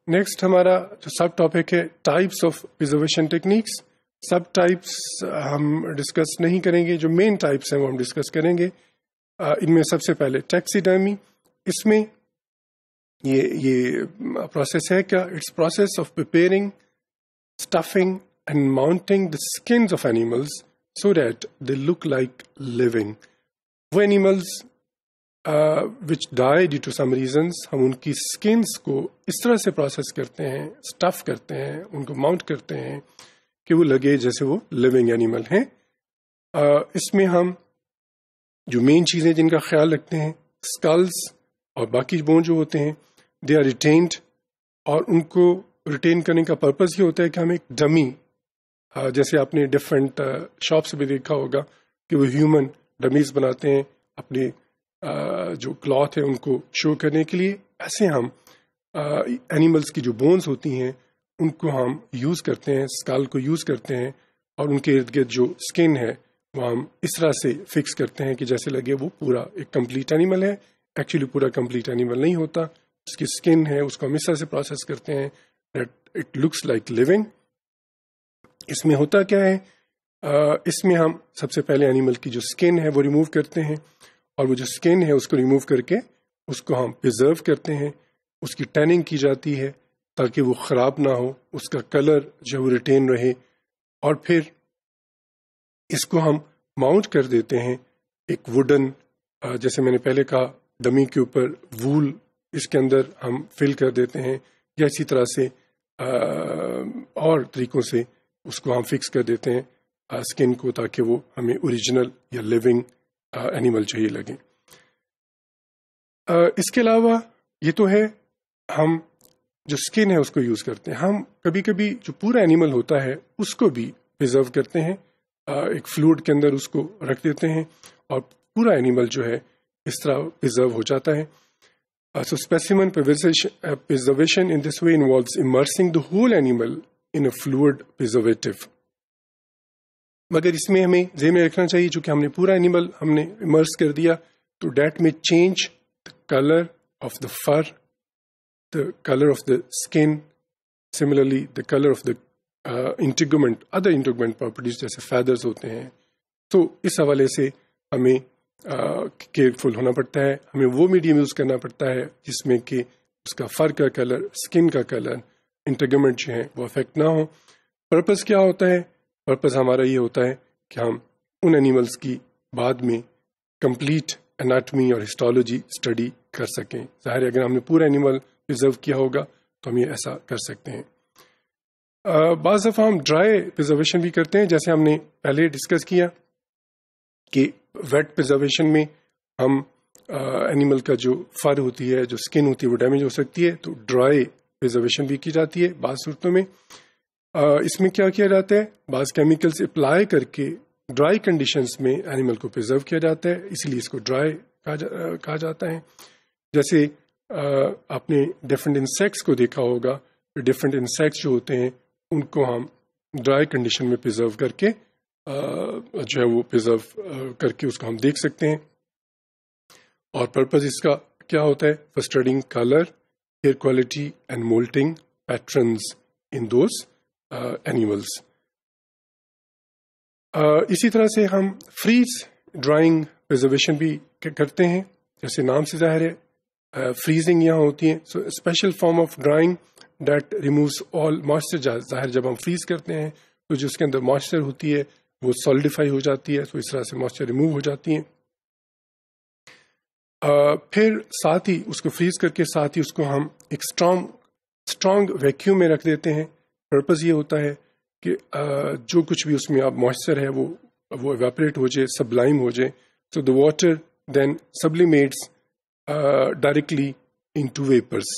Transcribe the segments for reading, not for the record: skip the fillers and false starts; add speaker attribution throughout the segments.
Speaker 1: Next ہمارا جو سب topic ہے types of preservation techniques. Sub types ہم ڈسکس نہیں کریں گے، جو مین ٹائپس ہیں وہ ہم ڈسکس کریں گے. ان میں سب سے پہلے ٹیکسیڈرمی. اس میں یہ پروسیس ہے کیا؟ It's process of preparing, stuffing and mounting the skins of animals so that they look like living. وہ animals which die due to some reasons، ہم ان کی skins کو اس طرح سے پروسیس کرتے ہیں، اسٹف کرتے ہیں، ان کو ماؤنٹ کرتے ہیں کہ وہ لگے جیسے وہ living animal ہیں. اس میں ہم جو مین چیزیں جن کا خیال رکھتے ہیں، skulls اور باقی بون جو ہوتے ہیں they are retained، اور ان کو ریٹین کرنے کا پرپز یہ ہوتا ہے کہ ہم ایک ڈمی، جیسے آپ نے ڈفرینٹ شاپس بھی دیکھا ہوگا کہ وہ ہیومن ڈمیز بناتے ہیں اپنے جو کلاتھ ہے ان کو شو کرنے کے لیے، ایسے ہم اینیملس کی جو بونز ہوتی ہیں ان کو ہم یوز کرتے ہیں، اسکال کو یوز کرتے ہیں، اور ان کے ارد گرد جو اسکن ہے وہ ہم اس طرح سے فکس کرتے ہیں کہ جیسے لگے وہ پورا ایک کمپلیٹ اینیمل ہے. ایکچولی پورا کمپلیٹ اینیمل نہیں ہوتا، اس کی اسکن ہے اس کو ہم اس طرح سے پروسیس کرتے ہیں that it looks like living. اس میں ہوتا کیا ہے؟ اس میں ہم سب سے پہلے اینیمل کی جو اسکن ہے وہ ریموو کرتے ہیں، اور وہ جو اسکن ہے اس کو ریموو کر کے اس کو ہم پرزرو کرتے ہیں، اس کی ٹیننگ کی جاتی ہے تاکہ وہ خراب نہ ہو، اس کا کلر جو وہ ریٹین رہے، اور پھر اس کو ہم ماؤنٹ کر دیتے ہیں ایک ووڈن، جیسے میں نے پہلے کہا ڈمی کے اوپر وول اس کے اندر ہم فل کر دیتے ہیں، یا اسی طرح سے اور طریقوں سے اس کو ہم فکس کر دیتے ہیں اسکن کو تاکہ وہ ہمیں اوریجنل یا لیونگ اینیمل چاہیے لگے. اس کے علاوہ یہ تو ہے ہم جو اسکن ہے اس کو یوز کرتے ہیں. ہم کبھی کبھی جو پورا اینیمل ہوتا ہے اس کو بھی پرزرو کرتے ہیں، ایک فلوئڈ کے اندر اس کو رکھ دیتے ہیں اور پورا اینیمل جو ہے اس طرح پرزرو ہو جاتا ہے. So specimen preservation in this way involves immersing the whole animal in a fluid preservative. مگر اس میں ہمیں ذہن میں رکھنا چاہیے چونکہ ہم نے پورا اینیمل ہم نے امرس کر دیا تو دیٹ میں change the color of the fur, the color of the skin, similarly the color of the integument, other integument properties جیسے feathers ہوتے ہیں. تو اس حوالے سے ہمیں کیئرفل ہونا پڑتا ہے، ہمیں وہ میڈیم یوز کرنا پڑتا ہے جس میں کہ اس کا فر کا کلر، اسکن کا کلر، انٹیگمنٹ جو ہیں وہ افیکٹ نہ ہو. پرپز کیا ہوتا ہے؟ پرپز ہمارا یہ ہوتا ہے کہ ہم ان اینیملس کی بعد میں کمپلیٹ اناٹمی اور ہسٹالوجی اسٹڈی کر سکیں. ظاہر ہے اگر ہم نے پورا اینیمل پرزرو کیا ہوگا تو ہم یہ ایسا کر سکتے ہیں. بعض دفعہ ہم ڈرائی پرزرویشن بھی کرتے ہیں، جیسے ہم نے پہلے ڈسکس کیا کہ ویٹ پرزرویشن میں ہم اینیمل کا جو فر ہوتی ہے، جو اسکن ہوتی ہے وہ ڈیمیج ہو سکتی ہے، تو ڈرائی پرزرویشن بھی کی جاتی ہے بعض صورتوں میں. اس میں کیا کیا جاتا ہے؟ بعض کیمیکلز اپلائی کر کے ڈرائی کنڈیشنز میں اینیمل کو پرزرو کیا جاتا ہے، اسی لیے اس کو ڈرائی کہا جاتا ہے. جیسے آپ نے ڈفرینٹ انسیکٹس کو دیکھا ہوگا، ڈفرینٹ انسیکٹس جو ہوتے ہیں ان کو ہم ڈرائی کنڈیشن میں پرزرو کر کے جو ہے وہ پرزرو کر کے اس کو ہم دیکھ سکتے ہیں. اور پرپز اس کا کیا ہوتا ہے؟ For studying colour, hair quality and moulting patterns in those animals. اسی طرح سے ہم فریز ڈرائنگ پرزرویشن بھی کرتے ہیں، جیسے نام سے ظاہر ہے فریزنگ یہاں ہوتی ہے. So special form of drying that removes all moisture. ظاہر جب ہم فریز کرتے ہیں تو جو اس کے اندر مائسچر ہوتی ہے وہ سالیڈیفائی ہو جاتی ہے، تو اس طرح سے مائسچر ریموو ہو جاتی ہیں. پھر ساتھ ہی اس کو فریز کر کے ساتھ ہی اس کو ہم ایک اسٹرانگ ویکیوم میں رکھ دیتے ہیں. پرپز یہ ہوتا ہے کہ جو کچھ بھی اس میں اب مائسچر ہے وہ ایواپریٹ ہو جائے، سبلائم ہو جائے. So the water then sublimates directly into vapours.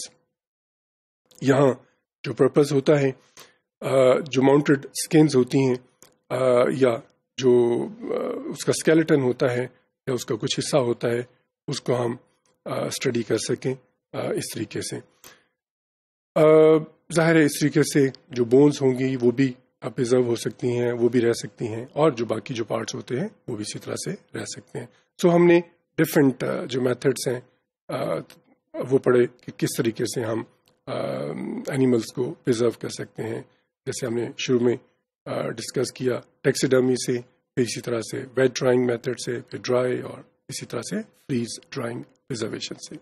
Speaker 1: یہاں جو پرپز ہوتا ہے جو ماؤنٹڈ اسکنز ہوتی ہیں یا جو اس کا اسکیلیٹن ہوتا ہے یا اس کا کچھ حصہ ہوتا ہے اس کو ہم اسٹڈی کر سکیں اس طریقے سے. ظاہر ہے اس طریقے سے جو بونز ہوں گی وہ بھی پرزرو ہو سکتی ہیں، وہ بھی رہ سکتی ہیں، اور جو باقی جو پارٹس ہوتے ہیں وہ بھی اسی طرح سے رہ سکتے ہیں. سو ہم نے ڈفرینٹ جو میتھڈس ہیں وہ پڑھے کہ کس طریقے سے ہم اینیملس کو پرزرو کر سکتے ہیں. جیسے ہم نے شروع میں ڈسکس کیا ٹیکسیڈرمی سے، پھر اسی طرح سے ویٹ ڈرائنگ میتھڈ سے، پھر ڈرائی، اور اسی طرح سے فریز ڈرائنگ پرزرویشن سے.